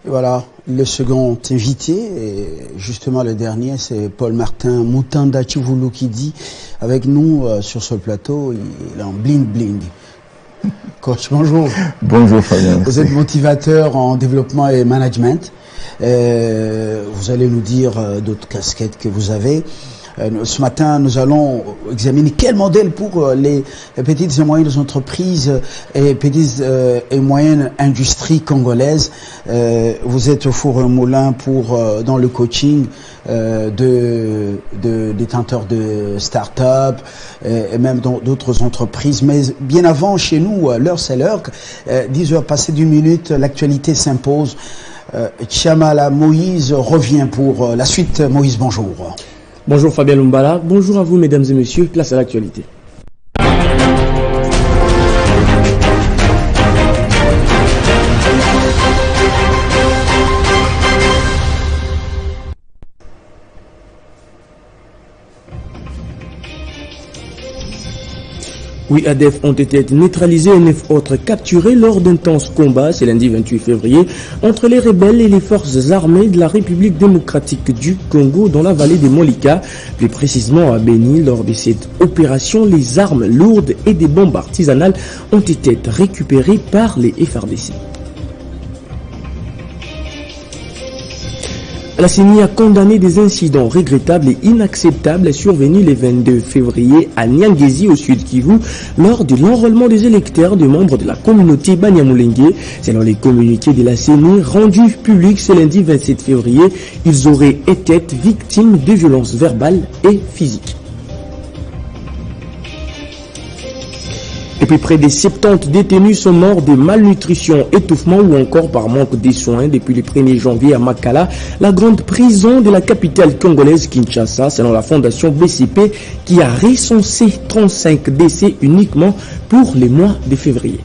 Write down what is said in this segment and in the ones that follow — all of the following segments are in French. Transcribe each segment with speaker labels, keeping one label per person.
Speaker 1: Voilà, le second invité, et justement le dernier, c'est Paul-Martin Mutanda Tchivoulou qui dit avec nous sur ce plateau, il est en bling bling. Coach, bonjour.
Speaker 2: Bonjour Fabien.
Speaker 1: Vous êtes motivateur en développement et management. Vous allez nous dire d'autres casquettes que vous avez. Ce matin, nous allons examiner quel modèle pour les petites et moyennes entreprises et petites et moyennes industries congolaises. Vous êtes au four et au moulin pour dans le coaching de détenteurs de start-up et même dans d'autres entreprises. Mais bien avant, chez nous, l'heure c'est l'heure. 10 heures passées d'une minute, l'actualité s'impose. Tchamala Moïse revient pour la suite. Moïse, bonjour.
Speaker 3: Bonjour Fabien Lumbala, bonjour à vous mesdames et messieurs, place à l'actualité. Huit ADF ont été neutralisés et 9 autres capturés lors d'intenses combats, c'est lundi 28 février, entre les rebelles et les forces armées de la République démocratique du Congo dans la vallée des Molika, plus précisément à Beni. Lors de cette opération, les armes lourdes et des bombes artisanales ont été récupérées par les FARDC. La CENI a condamné des incidents regrettables et inacceptables survenus le 22 février à Nyangezi au sud Kivu lors de l'enrôlement des électeurs de membres de la communauté Banyamulenge. Selon les communiqués de la CENI rendus publics ce lundi 27 février, ils auraient été victimes de violences verbales et physiques. Et puis près de 70 détenus sont morts de malnutrition, étouffement ou encore par manque de soins depuis le 1er janvier à Makala, la grande prison de la capitale congolaise Kinshasa, selon la fondation BCP qui a recensé 35 décès uniquement pour les mois de février.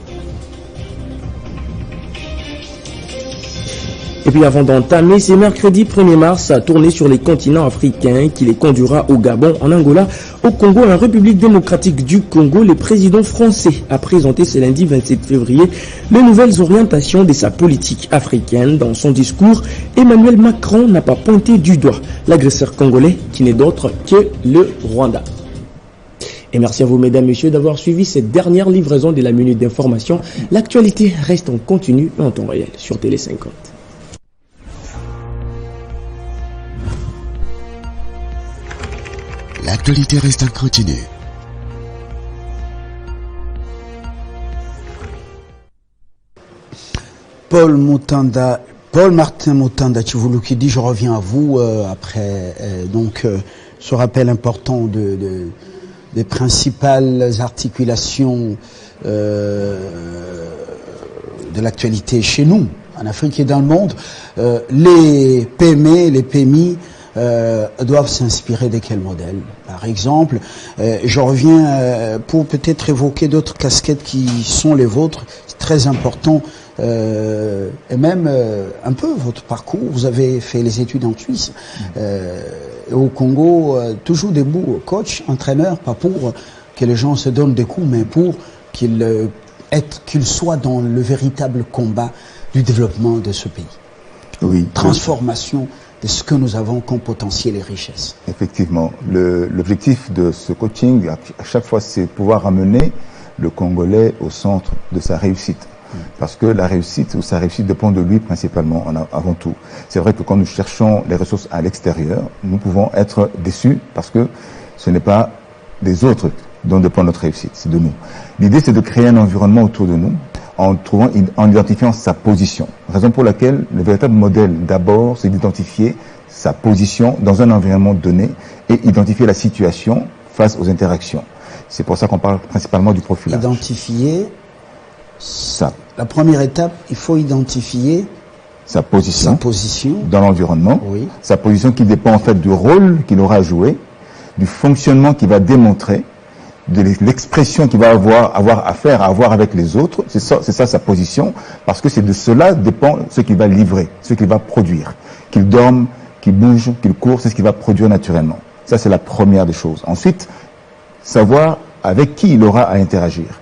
Speaker 3: Et puis avant d'entamer, c'est mercredi 1er mars à tourner sur les continents africains qui les conduira au Gabon, en Angola, au Congo et en République démocratique du Congo. Le président français a présenté ce lundi 27 février les nouvelles orientations de sa politique africaine. Dans son discours, Emmanuel Macron n'a pas pointé du doigt l'agresseur congolais qui n'est d'autre que le Rwanda. Et merci à vous mesdames et messieurs d'avoir suivi cette dernière livraison de la minute d'information. L'actualité reste en continu et en temps réel sur Télé 50.
Speaker 4: L'actualité reste en continu.
Speaker 1: Paul-Martin Mutanda Tchivoulou qui dit je reviens à vous après ce rappel important des principales articulations de l'actualité chez nous, en Afrique et dans le monde. Les PME, les PMI doivent s'inspirer de quel modèle? Par exemple, je reviens pour peut-être évoquer d'autres casquettes qui sont les vôtres. C'est très important et même un peu votre parcours. Vous avez fait les études en Suisse, au Congo, toujours debout, coach, entraîneur, pas pour que les gens se donnent des coups, mais pour qu'ils soient dans le véritable combat du développement de ce pays.
Speaker 2: Oui.
Speaker 1: Transformation de ce que nous avons comme potentiel et richesse.
Speaker 2: Effectivement. L'objectif de ce coaching, à chaque fois, c'est pouvoir amener le Congolais au centre de sa réussite. Parce que la réussite ou sa réussite dépend de lui principalement, avant tout. C'est vrai que quand nous cherchons les ressources à l'extérieur, nous pouvons être déçus parce que ce n'est pas des autres dont dépend notre réussite, c'est de nous. L'idée, c'est de créer un environnement autour de nous en identifiant sa position. Raison pour laquelle le véritable modèle, d'abord, c'est d'identifier sa position dans un environnement donné et identifier la situation face aux interactions. C'est pour ça qu'on parle principalement du profilage.
Speaker 1: Identifier
Speaker 2: ça.
Speaker 1: La première étape, il faut identifier
Speaker 2: sa position dans l'environnement.
Speaker 1: Oui.
Speaker 2: Sa position qui dépend en fait du rôle qu'il aura à jouer, du fonctionnement qu'il va démontrer, de l'expression qu'il va avoir avec les autres. C'est ça sa position, parce que c'est de cela dépend ce qu'il va livrer, ce qu'il va produire. Qu'il dorme, qu'il bouge, qu'il court, c'est ce qu'il va produire naturellement. Ça, c'est la première des choses. Ensuite, savoir avec qui il aura à interagir.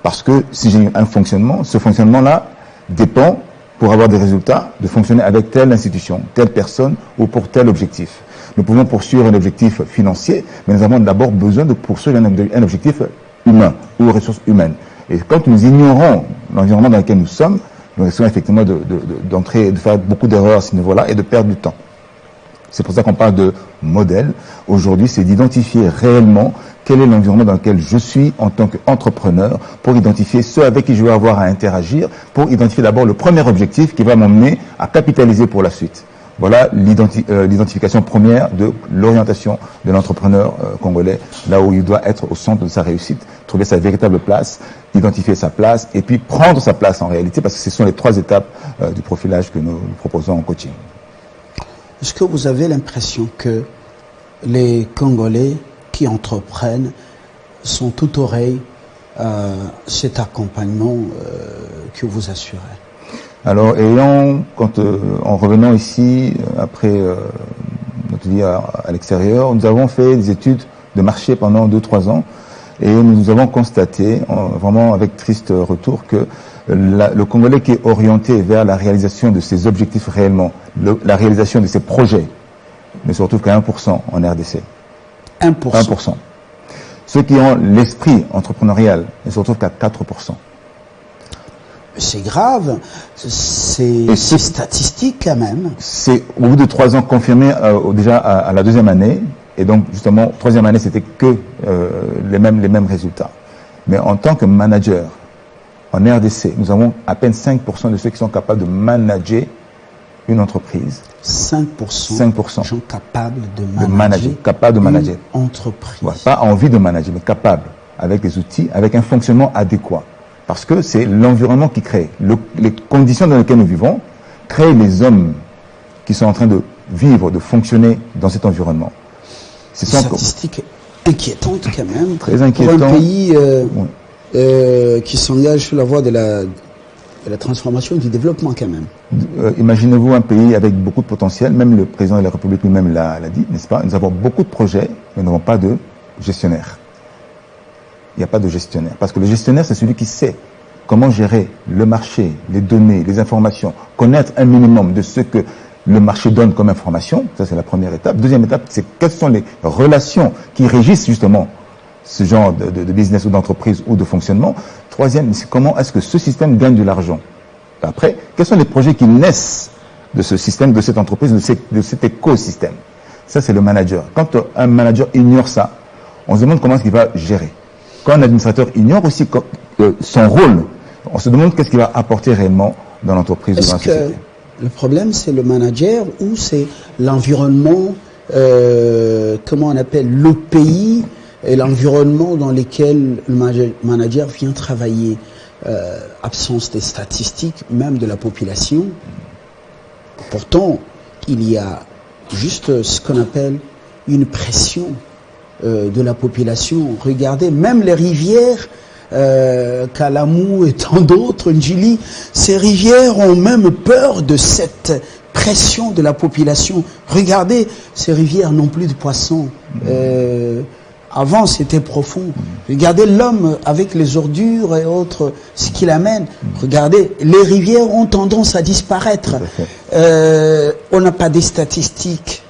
Speaker 2: Parce que si j'ai un fonctionnement, ce fonctionnement-là dépend pour avoir des résultats, de fonctionner avec telle institution, telle personne ou pour tel objectif. Nous pouvons poursuivre un objectif financier, mais nous avons d'abord besoin de poursuivre un objectif humain ou ressources humaines. Et quand nous ignorons l'environnement dans lequel nous sommes, nous risquons effectivement de faire beaucoup d'erreurs à ce niveau-là et de perdre du temps. C'est pour ça qu'on parle de modèle. Aujourd'hui, c'est d'identifier réellement quel est l'environnement dans lequel je suis en tant qu'entrepreneur pour identifier ceux avec qui je vais avoir à interagir, pour identifier d'abord le premier objectif qui va m'emmener à capitaliser pour la suite. Voilà l'identification première de l'orientation de l'entrepreneur congolais, là où il doit être au centre de sa réussite, trouver sa véritable place, identifier sa place et puis prendre sa place en réalité, parce que ce sont les 3 étapes du profilage que nous proposons en coaching.
Speaker 1: Est-ce que vous avez l'impression que les Congolais qui entreprennent sont tout oreilles à cet accompagnement que vous assurez?
Speaker 2: Alors, en revenant ici, après notre vie à l'extérieur, nous avons fait des études de marché pendant 2-3 ans et nous avons constaté, vraiment avec triste retour, que le Congolais qui est orienté vers la réalisation de ses objectifs réellement, la réalisation de ses projets, ne se retrouve qu'à 1% en RDC.
Speaker 1: 1%.
Speaker 2: 1%. Ceux qui ont l'esprit entrepreneurial ne se retrouvent qu'à 4%.
Speaker 1: C'est grave, c'est statistique quand même.
Speaker 2: C'est au bout de 3 ans confirmé déjà à la 2e année, et donc justement 3e année c'était que les mêmes résultats. Mais en tant que manager en RDC, nous avons à peine 5% de ceux qui sont capables de manager une entreprise.
Speaker 1: 5% sont capables de manager,
Speaker 2: capables de manager
Speaker 1: une entreprise.
Speaker 2: Voilà, pas envie de manager, mais capable, avec des outils, avec un fonctionnement adéquat. Parce que c'est l'environnement qui crée. Les conditions dans lesquelles nous vivons créent les hommes qui sont en train de vivre, de fonctionner dans cet environnement.
Speaker 1: C'est une statistique inquiétante quand même.
Speaker 2: Très inquiétant.
Speaker 1: Pour un pays qui s'engage sur la voie de la transformation et du développement quand même.
Speaker 2: Imaginez-vous un pays avec beaucoup de potentiel, même le président de la République lui-même l'a dit, n'est-ce pas? Nous avons beaucoup de projets, mais nous n'avons pas de gestionnaire. Il n'y a pas de gestionnaire. Parce que le gestionnaire, c'est celui qui sait comment gérer le marché, les données, les informations, connaître un minimum de ce que le marché donne comme information. Ça, c'est la première étape. Deuxième étape, c'est quelles sont les relations qui régissent justement ce genre de business ou d'entreprise ou de fonctionnement. Troisième, c'est comment est-ce que ce système gagne de l'argent. Après, quels sont les projets qui naissent de ce système, de cette entreprise, de cet écosystème. Ça, c'est le manager. Quand un manager ignore ça, on se demande comment est-ce qu'il va gérer. Quand un administrateur ignore aussi son rôle, on se demande qu'est-ce qu'il va apporter réellement dans l'entreprise ou dans la société.
Speaker 1: Est-ce que le problème, c'est le manager ou c'est l'environnement, comment on appelle, le pays et l'environnement dans lequel le manager vient travailler? Absence des statistiques, même de la population. Pourtant, il y a juste ce qu'on appelle une pression de la population. Regardez, même les rivières, Kalamou et tant d'autres, Njili, ces rivières ont même peur de cette pression de la population. Regardez, ces rivières n'ont plus de poissons. Avant, c'était profond. Regardez l'homme avec les ordures et autres, ce qu'il amène. Regardez, les rivières ont tendance à disparaître. On n'a pas des statistiques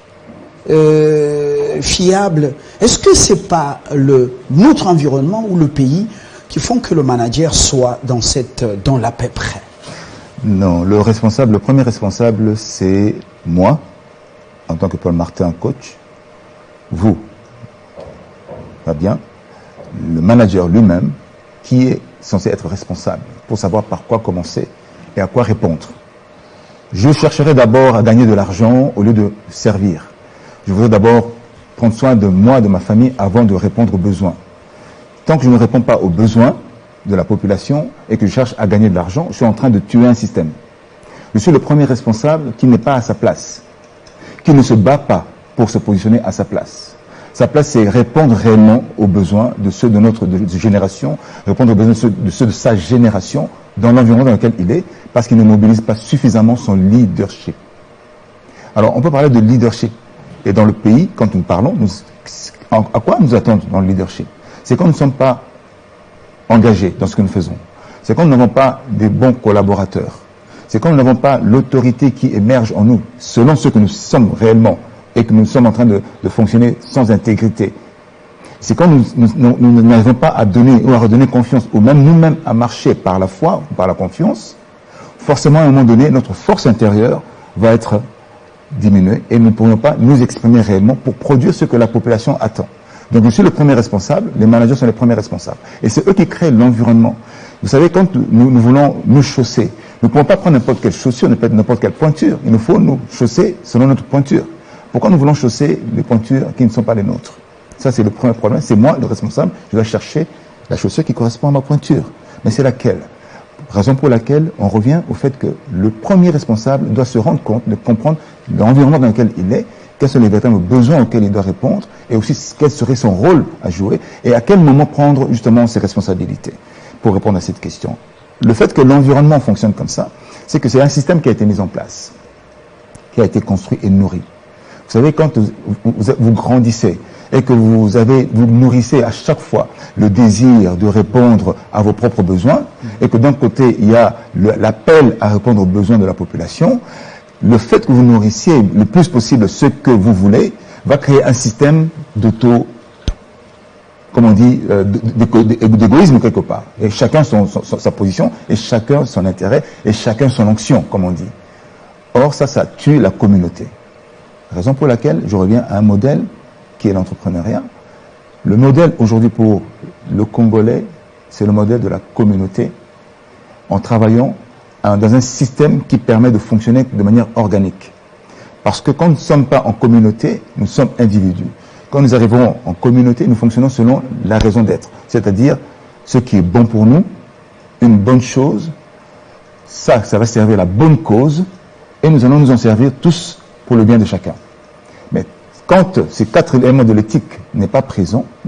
Speaker 1: fiables. Est-ce que c'est pas notre environnement ou le pays qui font que le manager soit dans l'à peu près?
Speaker 2: Non, le premier responsable, c'est moi, en tant que Paul Martin, coach, vous. Pas bien, le manager lui-même qui est censé être responsable pour savoir par quoi commencer et à quoi répondre. Je chercherai d'abord à gagner de l'argent au lieu de servir. Je voudrais d'abord prendre soin de moi, de ma famille, avant de répondre aux besoins. Tant que je ne réponds pas aux besoins de la population et que je cherche à gagner de l'argent, je suis en train de tuer un système. Je suis le premier responsable qui n'est pas à sa place, qui ne se bat pas pour se positionner à sa place. Sa place, c'est répondre réellement aux besoins de ceux de notre génération, répondre aux besoins de ceux de sa génération dans l'environnement dans lequel il est, parce qu'il ne mobilise pas suffisamment son leadership. Alors, on peut parler de leadership. Et dans le pays, quand nous parlons, à quoi nous attendons dans le leadership? C'est quand nous ne sommes pas engagés dans ce que nous faisons. C'est quand nous n'avons pas des bons collaborateurs. c'est quand nous n'avons pas l'autorité qui émerge en nous, selon ce que nous sommes réellement, et que nous sommes en train de fonctionner sans intégrité. C'est quand nous n'arrivons pas à donner ou à redonner confiance, ou même nous-mêmes à marcher par la foi ou par la confiance, forcément à un moment donné, notre force intérieure va être diminuée et nous ne pourrons pas nous exprimer réellement pour produire ce que la population attend. Donc je suis le premier responsable, les managers sont les premiers responsables. Et c'est eux qui créent l'environnement. Vous savez, quand nous voulons nous chausser, nous ne pouvons pas prendre n'importe quelle chaussure, n'importe quelle pointure. Il nous faut nous chausser selon notre pointure. Pourquoi nous voulons chausser les pointures qui ne sont pas les nôtres? Ça, c'est le premier problème. C'est moi, le responsable. Je dois chercher la chaussure qui correspond à ma pointure. Mais c'est laquelle? Raison pour laquelle on revient au fait que le premier responsable doit se rendre compte, de comprendre l'environnement dans lequel il est, quels sont les véritables besoins auxquels il doit répondre, et aussi quel serait son rôle à jouer, et à quel moment prendre justement ses responsabilités pour répondre à cette question. Le fait que l'environnement fonctionne comme ça, c'est que c'est un système qui a été mis en place, qui a été construit et nourri. Vous savez, quand vous grandissez et que vous nourrissez à chaque fois le désir de répondre à vos propres besoins, et que d'un côté, il y a l'appel à répondre aux besoins de la population, le fait que vous nourrissiez le plus possible ce que vous voulez va créer un système d'égoïsme quelque part. Et chacun sa position, et chacun son intérêt, et chacun son onction, comme on dit. Or, ça tue la communauté. Raison pour laquelle je reviens à un modèle qui est l'entrepreneuriat. Le modèle aujourd'hui pour le Congolais, c'est le modèle de la communauté, en travaillant dans un système qui permet de fonctionner de manière organique. Parce que quand nous ne sommes pas en communauté, nous sommes individus. Quand nous arrivons en communauté, nous fonctionnons selon la raison d'être. C'est-à-dire, ce qui est bon pour nous, une bonne chose, ça va servir la bonne cause, et nous allons nous en servir tous pour le bien de chacun. Mais quand ces 4 éléments de l'éthique ne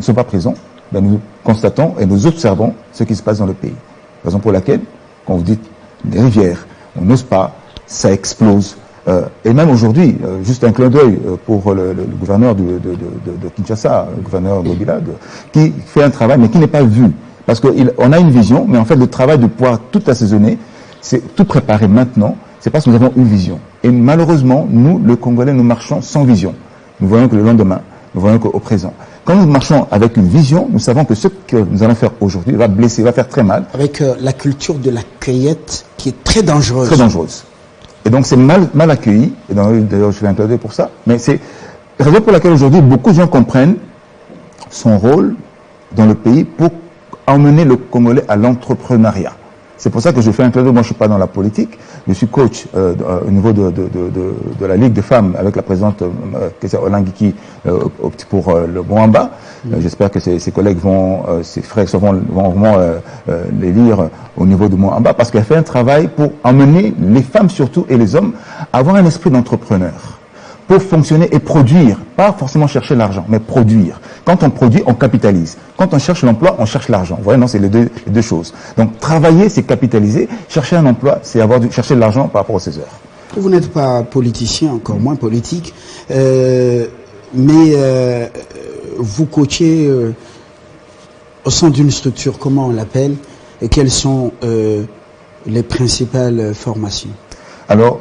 Speaker 2: sont pas présents, ben nous constatons et nous observons ce qui se passe dans le pays. Raison pour laquelle, quand vous dites les rivières, on n'ose pas, ça explose. Et même aujourd'hui, juste un clin d'œil pour le gouverneur de Kinshasa, le gouverneur Gobila, qui fait un travail mais qui n'est pas vu. Parce qu'on a une vision, mais en fait le travail de pouvoir tout assaisonner, c'est tout préparer maintenant, c'est parce que nous avons une vision. Et malheureusement, nous, le Congolais, nous marchons sans vision. Nous voyons que le lendemain, nous voyons qu'au présent. Quand nous marchons avec une vision, nous savons que ce que nous allons faire aujourd'hui va blesser, va faire très mal.
Speaker 1: Avec la culture de la cueillette qui est très dangereuse.
Speaker 2: Très dangereuse. Et donc c'est mal accueilli, et d'ailleurs je vais intervenir pour ça, mais c'est la raison pour laquelle aujourd'hui beaucoup de gens comprennent son rôle dans le pays pour emmener le Congolais à l'entrepreneuriat. C'est pour ça que je fais un clin d'œil. Moi, je suis pas dans la politique. Je suis coach au niveau de la Ligue des femmes avec la présidente Olangiki pour le Mwamba. J'espère que ses collègues ses frères vont vraiment les lire au niveau de Mwamba, parce qu'elle fait un travail pour emmener les femmes surtout et les hommes à avoir un esprit d'entrepreneur, pour fonctionner et produire, pas forcément chercher l'argent, mais produire. Quand on produit, on capitalise. Quand on cherche l'emploi, on cherche l'argent. Vous voyez, non, c'est les deux choses. Donc, travailler, c'est capitaliser. Chercher un emploi, c'est chercher de l'argent par rapport aux 16 heures.
Speaker 1: Vous n'êtes pas politicien, encore moins politique, vous coachez au sein d'une structure, comment on l'appelle, et quelles sont les principales formations? Alors,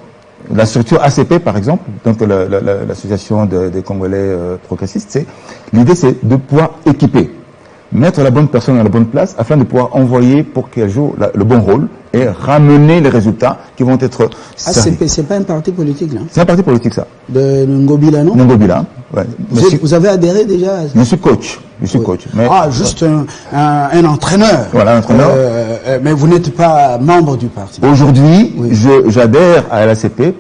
Speaker 2: la structure ACP, par exemple, donc l'association des Congolais progressistes, l'idée c'est de pouvoir équiper, mettre la bonne personne à la bonne place afin de pouvoir envoyer pour qu'elle joue le bon rôle et ramener les résultats qui vont être servis.
Speaker 1: ACP, c'est pas un parti politique là?
Speaker 2: C'est un parti politique ça.
Speaker 1: De Ngobila, non?
Speaker 2: Ngobila, ouais.
Speaker 1: Vous avez adhéré déjà?
Speaker 2: Je suis coach. Mais,
Speaker 1: juste un entraîneur.
Speaker 2: Voilà, un entraîneur.
Speaker 1: Mais vous n'êtes pas membre du parti.
Speaker 2: Aujourd'hui, oui. J'adhère à l'ACP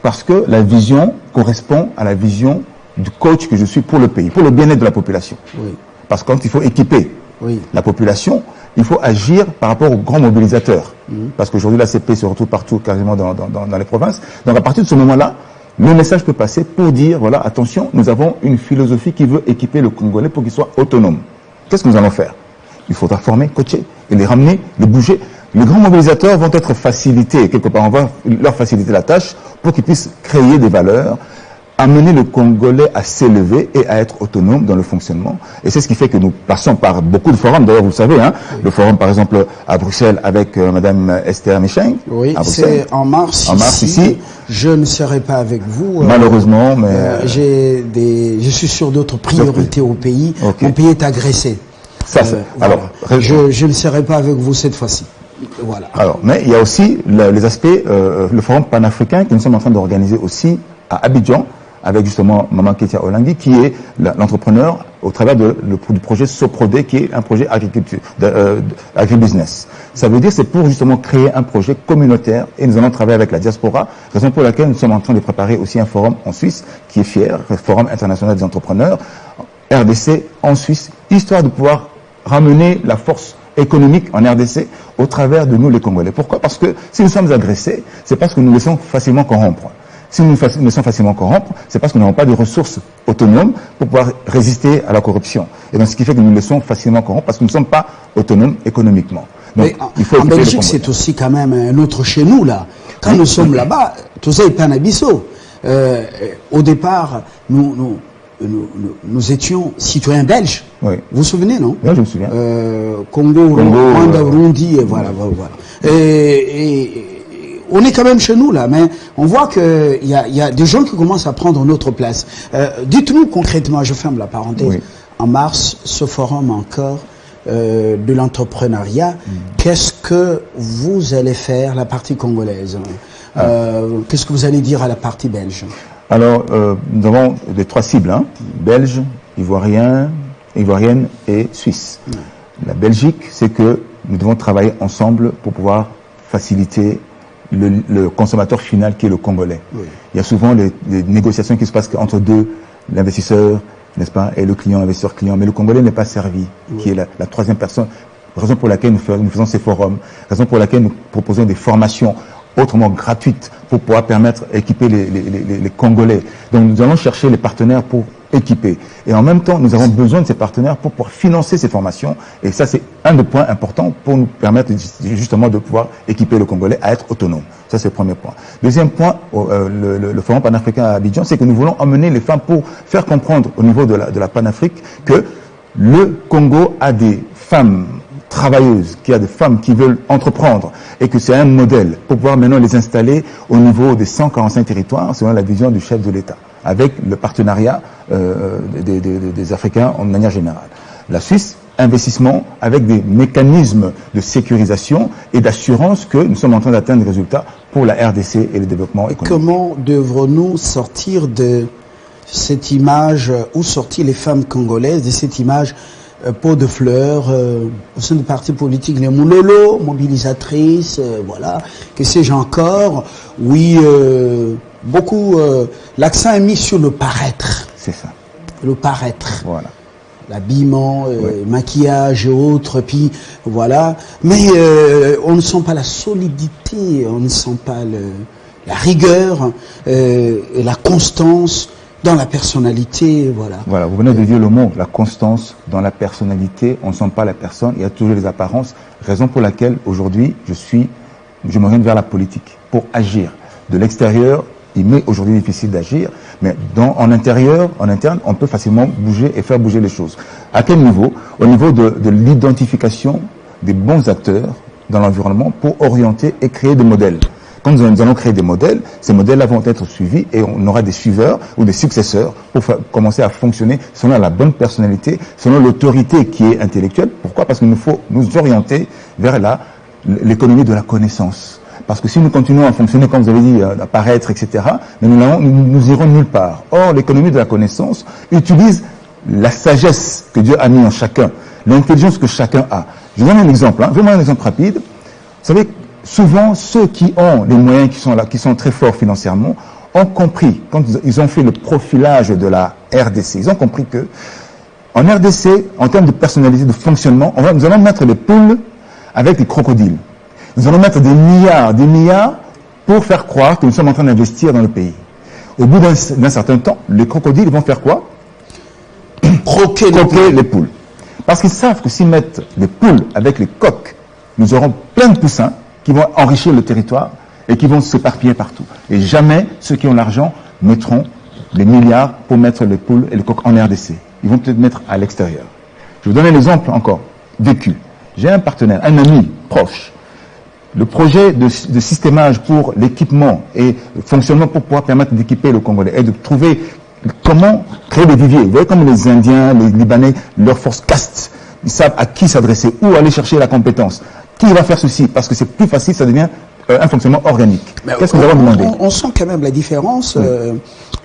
Speaker 2: parce que la vision correspond à la vision du coach que je suis pour le pays, pour le bien-être de la population. Oui. Parce que quand il faut équiper la population, il faut agir par rapport aux grands mobilisateurs. Parce qu'aujourd'hui, l'ACP se retrouve partout, quasiment dans les provinces. Donc à partir de ce moment-là, le message peut passer pour dire, voilà, attention, nous avons une philosophie qui veut équiper le Congolais pour qu'il soit autonome. Qu'est-ce que nous allons faire? Il faudra former, coacher, et les ramener, les bouger. Les grands mobilisateurs vont être facilités, quelque part, on va leur faciliter la tâche pour qu'ils puissent créer des valeurs, amener le Congolais à s'élever et à être autonome dans le fonctionnement. Et c'est ce qui fait que nous passons par beaucoup de forums. D'ailleurs, vous le savez, hein, le forum, par exemple, à Bruxelles avec Madame Esther Micheng.
Speaker 1: Oui, c'est en mars. Ici. Je ne serai pas avec vous.
Speaker 2: Malheureusement, mais...
Speaker 1: je suis sur d'autres priorités au pays.
Speaker 2: Okay.
Speaker 1: Mon pays est agressé.
Speaker 2: Alors,
Speaker 1: je ne serai pas avec vous cette fois-ci. Voilà.
Speaker 2: Alors, mais il y a aussi les aspects, le forum panafricain que nous sommes en train d'organiser aussi à Abidjan, avec justement Maman Ketia Olangi, qui est l'entrepreneur au travers du projet Soprodé, qui est un projet agribusiness. Ça veut dire c'est pour justement créer un projet communautaire, et nous allons travailler avec la diaspora, raison pour laquelle nous sommes en train de préparer aussi un forum en Suisse, qui est fier, le Forum international des entrepreneurs, RDC en Suisse, histoire de pouvoir ramener la force économique en RDC au travers de nous les Congolais. Pourquoi? Parce que si nous sommes agressés, c'est parce que nous nous laissons facilement corrompre. Si nous nous laissons facilement corrompre, c'est parce que nous n'avons pas de ressources autonomes pour pouvoir résister à la corruption. Et donc ce qui fait que nous nous laissons facilement corrompre parce que nous ne sommes pas autonomes économiquement. Donc, il faut
Speaker 1: en Belgique, c'est aussi quand même un autre chez nous, là. Quand nous sommes là-bas, tout ça est un abisso. Au départ, nous étions citoyens belges.
Speaker 2: Oui.
Speaker 1: Vous vous souvenez, non?
Speaker 2: Oui, je me souviens.
Speaker 1: Congo, Rwanda, Burundi, et voilà. Et on est quand même chez nous, là, mais on voit qu'il y a des gens qui commencent à prendre notre place. Dites-nous concrètement, je ferme la parenthèse, oui. En mars, ce forum encore de l'entrepreneuriat, qu'est-ce que vous allez faire, la partie congolaise? Qu'est-ce que vous allez dire à la partie belge?
Speaker 2: Alors, nous avons les 3 cibles, hein, belge, ivoirienne et suisse. La Belgique, c'est que nous devons travailler ensemble pour pouvoir faciliter le consommateur final qui est le Congolais. Oui. Il y a souvent les négociations qui se passent entre l'investisseur, n'est-ce pas, et le client, investisseur-client, mais le Congolais n'est pas servi, qui est la 3e personne, raison pour laquelle nous faisons ces forums, raison pour laquelle nous proposons des formations autrement gratuites pour pouvoir permettre d'équiper les Congolais. Donc nous allons chercher les partenaires pour équiper. Et en même temps, nous avons besoin de ces partenaires pour pouvoir financer ces formations. Et ça, c'est un des points importants pour nous permettre justement de pouvoir équiper le Congolais à être autonome. Ça, c'est le premier point. Deuxième point, le Forum panafricain à Abidjan, c'est que nous voulons emmener les femmes pour faire comprendre au niveau de la Panafrique que le Congo a des femmes travailleuses, qu'il y a des femmes qui veulent entreprendre et que c'est un modèle pour pouvoir maintenant les installer au niveau des 145 territoires selon la vision du chef de l'État, avec le partenariat des Africains en manière générale. La Suisse, investissement avec des mécanismes de sécurisation et d'assurance que nous sommes en train d'atteindre des résultats pour la RDC et le développement économique.
Speaker 1: Comment devrons-nous sortir de cette image, où sortir les femmes congolaises de cette image pot de fleurs au sein du parti politique, les moulolo, mobilisatrices, voilà, que sais-je encore. Oui, beaucoup, l'accent est mis sur le paraître.
Speaker 2: C'est ça.
Speaker 1: Le paraître.
Speaker 2: Voilà.
Speaker 1: L'habillement, maquillage et autres, puis voilà. Mais on ne sent pas la solidité, on ne sent pas la rigueur et la constance dans la personnalité, voilà. Voilà,
Speaker 2: vous venez de dire le mot, la constance dans la personnalité, on ne sent pas la personne, il y a toujours les apparences, raison pour laquelle aujourd'hui je m'oriente vers la politique, pour agir. De l'extérieur, il m'est aujourd'hui difficile d'agir, mais en interne, on peut facilement bouger et faire bouger les choses. À quel niveau? Au niveau de l'identification des bons acteurs dans l'environnement pour orienter et créer des modèles. Quand nous allons créer des modèles, ces modèles-là vont être suivis et on aura des suiveurs ou des successeurs pour commencer à fonctionner selon la bonne personnalité, selon l'autorité qui est intellectuelle. Pourquoi? Parce qu'il nous faut nous orienter vers l'économie de la connaissance. Parce que si nous continuons à fonctionner, comme vous avez dit, à paraître, etc., nous irons nulle part. Or, l'économie de la connaissance utilise la sagesse que Dieu a mis en chacun, l'intelligence que chacun a. Je vous donne un exemple, vraiment un exemple rapide. Vous savez, souvent, ceux qui ont les moyens qui sont là, qui sont très forts financièrement, ont compris, quand ils ont fait le profilage de la RDC, ils ont compris que, en RDC, en termes de personnalité, de fonctionnement, nous allons mettre les poules avec les crocodiles. Nous allons mettre des milliards pour faire croire que nous sommes en train d'investir dans le pays. Au bout d'un certain temps, les crocodiles vont faire quoi? Croquer les poules. Parce qu'ils savent que s'ils mettent les poules avec les coqs, nous aurons plein de poussins qui vont enrichir le territoire et qui vont s'éparpiller partout. Et jamais ceux qui ont l'argent mettront les milliards pour mettre les poules et les coqs en RDC. Ils vont peut-être mettre à l'extérieur. Je vais vous donner un exemple encore, vécu. J'ai un partenaire, un ami proche. Le projet de systémage pour l'équipement et le fonctionnement pour pouvoir permettre d'équiper le Congolais et de trouver comment créer des viviers. Vous voyez comme les Indiens, les Libanais, leur force caste. Ils savent à qui s'adresser, où aller chercher la compétence. Qui va faire ceci? Parce que c'est plus facile, ça devient un fonctionnement organique. Qu'est-ce que nous avons demandé?
Speaker 1: On sent quand même la différence.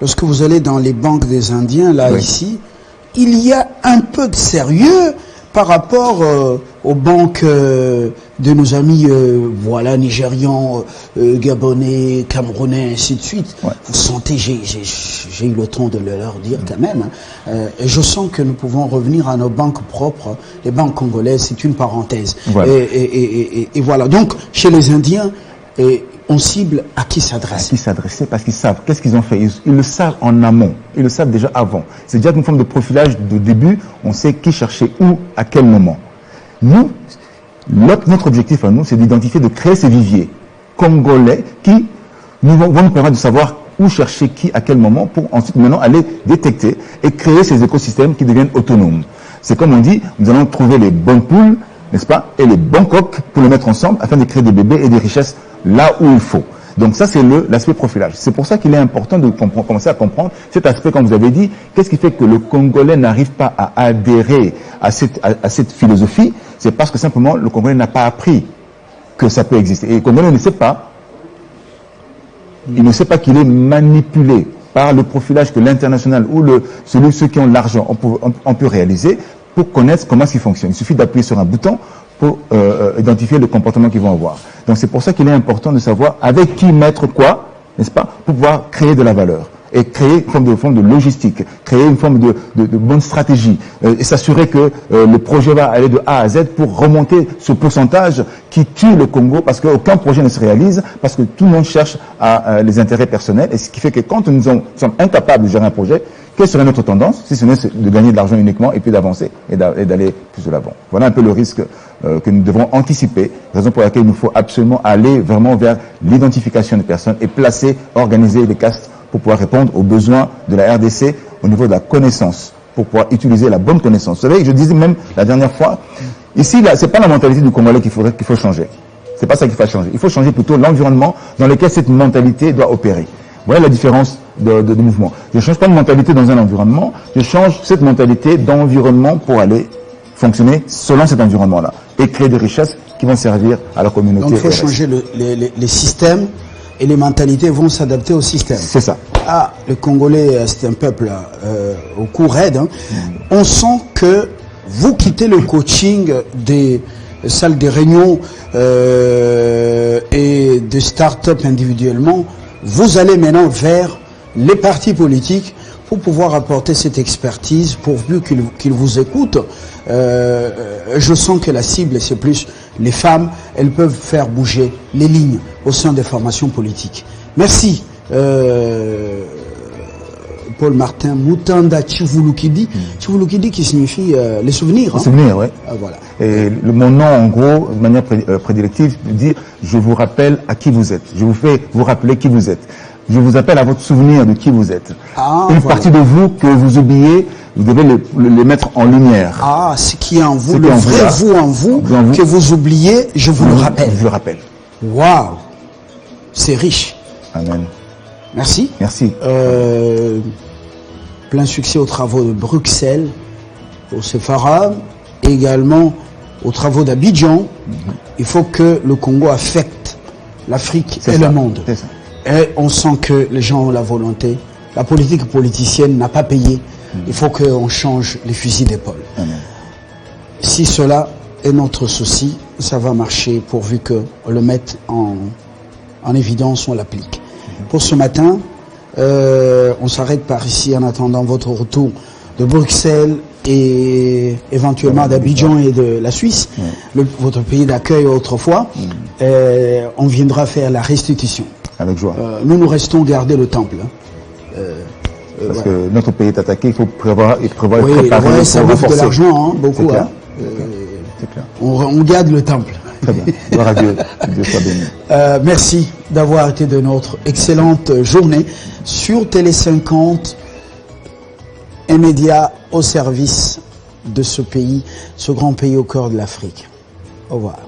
Speaker 1: Lorsque vous allez dans les banques des Indiens, là, ici, il y a un peu de sérieux par rapport aux banques de nos amis voilà, nigérians, gabonais, camerounais, ainsi de suite. Vous sentez, j'ai eu le temps de leur dire quand même, et je sens que nous pouvons revenir à nos banques propres. Les banques congolaises, c'est une parenthèse.
Speaker 2: Voilà.
Speaker 1: Et voilà. Donc, chez les Indiens, on cible à qui s'adresser.
Speaker 2: À qui s'adresser, parce qu'ils savent. Qu'est-ce qu'ils ont fait? Ils le savent en amont. Ils le savent déjà avant. C'est déjà une forme de profilage de début. On sait qui chercher où, à quel moment. Nous, notre objectif à nous, c'est d'identifier, de créer ces viviers congolais qui vont nous permettre de savoir où chercher qui, à quel moment, pour ensuite maintenant aller détecter et créer ces écosystèmes qui deviennent autonomes. C'est comme on dit, nous allons trouver les bonnes poules, n'est-ce pas, et les bons coqs pour les mettre ensemble afin de créer des bébés et des richesses là où il faut. Donc ça, c'est l'aspect profilage. C'est pour ça qu'il est important de commencer à comprendre cet aspect, comme vous avez dit. Qu'est-ce qui fait que le Congolais n'arrive pas à adhérer à cette philosophie? C'est parce que simplement, le Congolais n'a pas appris que ça peut exister. Et le Congolais ne sait pas, il ne sait pas qu'il est manipulé par le profilage que l'international ou ceux qui ont l'argent on peut réaliser pour connaître comment ça fonctionne. Il suffit d'appuyer sur un bouton pour identifier le comportement qu'ils vont avoir. Donc c'est pour ça qu'il est important de savoir avec qui mettre quoi, n'est-ce pas, pour pouvoir créer de la valeur et créer une forme de logistique, créer une forme de bonne stratégie et s'assurer que le projet va aller de A à Z pour remonter ce pourcentage qui tue le Congo parce qu'aucun projet ne se réalise, parce que tout le monde cherche les intérêts personnels, et ce qui fait que quand nous sommes incapables de gérer un projet, quelle serait notre tendance, si ce n'est de gagner de l'argent uniquement et puis d'avancer et d'aller plus de l'avant. Voilà un peu le risque que nous devons anticiper, raison pour laquelle il nous faut absolument aller vraiment vers l'identification des personnes et placer, organiser les castes pour pouvoir répondre aux besoins de la RDC au niveau de la connaissance, pour pouvoir utiliser la bonne connaissance. Vous savez, je disais même la dernière fois, ici, c'est pas la mentalité du Congolais qu'il faut changer. C'est pas ça qu'il faut changer. Il faut changer plutôt l'environnement dans lequel cette mentalité doit opérer. Voilà la différence de mouvement. Je ne change pas de mentalité dans un environnement, je change cette mentalité d'environnement pour aller fonctionner selon cet environnement-là et créer des richesses qui vont servir à la communauté.
Speaker 1: Donc il faut changer les systèmes et les mentalités vont s'adapter au système.
Speaker 2: C'est ça.
Speaker 1: Ah, le Congolais, c'est un peuple au cou raide. Hein. On sent que vous quittez le coaching des salles de réunion et des start-up individuellement. Vous allez maintenant vers les partis politiques pour pouvoir apporter cette expertise, pourvu qu'ils vous écoutent. Je sens que la cible, c'est plus les femmes. Elles peuvent faire bouger les lignes au sein des formations politiques. Merci. Paul Martin Mutanda Chivulukidi. Chivulukidi qui signifie les souvenirs.
Speaker 2: Les souvenirs, oui.
Speaker 1: Voilà.
Speaker 2: Et mon nom, en gros, de manière prédilective, dit « Je vous rappelle à qui vous êtes. Je vous fais vous rappeler qui vous êtes. Je vous appelle à votre souvenir de qui vous êtes. Une partie de vous que vous oubliez, vous devez les mettre en lumière.
Speaker 1: Ah, ce qui est en vous, le vrai vous en vous, que vous oubliez, je vous le rappelle.
Speaker 2: Je le rappelle.
Speaker 1: Waouh, c'est riche.
Speaker 2: Amen.
Speaker 1: Merci.
Speaker 2: Merci.
Speaker 1: Plein succès aux travaux de Bruxelles, au Sephara, et également aux travaux d'Abidjan. Il faut que le Congo affecte l'Afrique et le monde.
Speaker 2: C'est ça.
Speaker 1: Et on sent que les gens ont la volonté. La politique politicienne n'a pas payé. Il faut qu'on change les fusils d'épaule. Si cela est notre souci, ça va marcher pourvu qu'on le mette en évidence, on l'applique. Pour ce matin, on s'arrête par ici en attendant votre retour de Bruxelles et éventuellement d'Abidjan et de la Suisse, votre pays d'accueil autrefois. On viendra faire la restitution.
Speaker 2: Avec joie.
Speaker 1: Nous restons garder le temple.
Speaker 2: Parce que notre pays est attaqué, il faut prévoir et
Speaker 1: préparer. Oui, ça bouffe de l'argent, hein, beaucoup.
Speaker 2: C'est clair.
Speaker 1: On garde le temple.
Speaker 2: Très bien. Gloire à Dieu. Dieu soit béni.
Speaker 1: Merci d'avoir été de notre excellente journée sur Télé 50, un média au service de ce pays, ce grand pays au cœur de l'Afrique. Au revoir.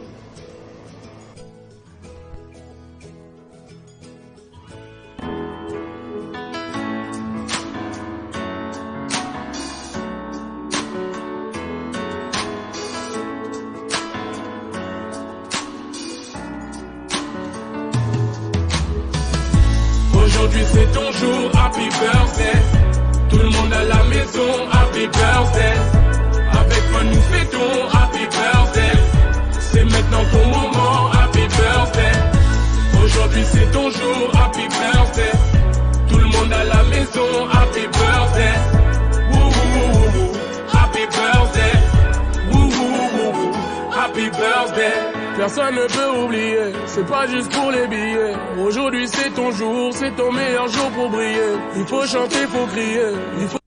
Speaker 4: Aujourd'hui c'est ton jour, happy birthday. Tout le monde à la maison, happy birthday. Avec moi nous fêtons, happy birthday. C'est maintenant ton moment, happy birthday. Aujourd'hui c'est ton jour, happy birthday. Tout le monde à la maison, happy birthday. Woo woo woo woo, happy birthday. Woo woo woo woo, happy birthday. Personne ne peut oublier, c'est pas juste pour les billets. Aujourd'hui c'est ton jour, c'est ton meilleur jour pour briller. Il faut chanter, faut crier, il faut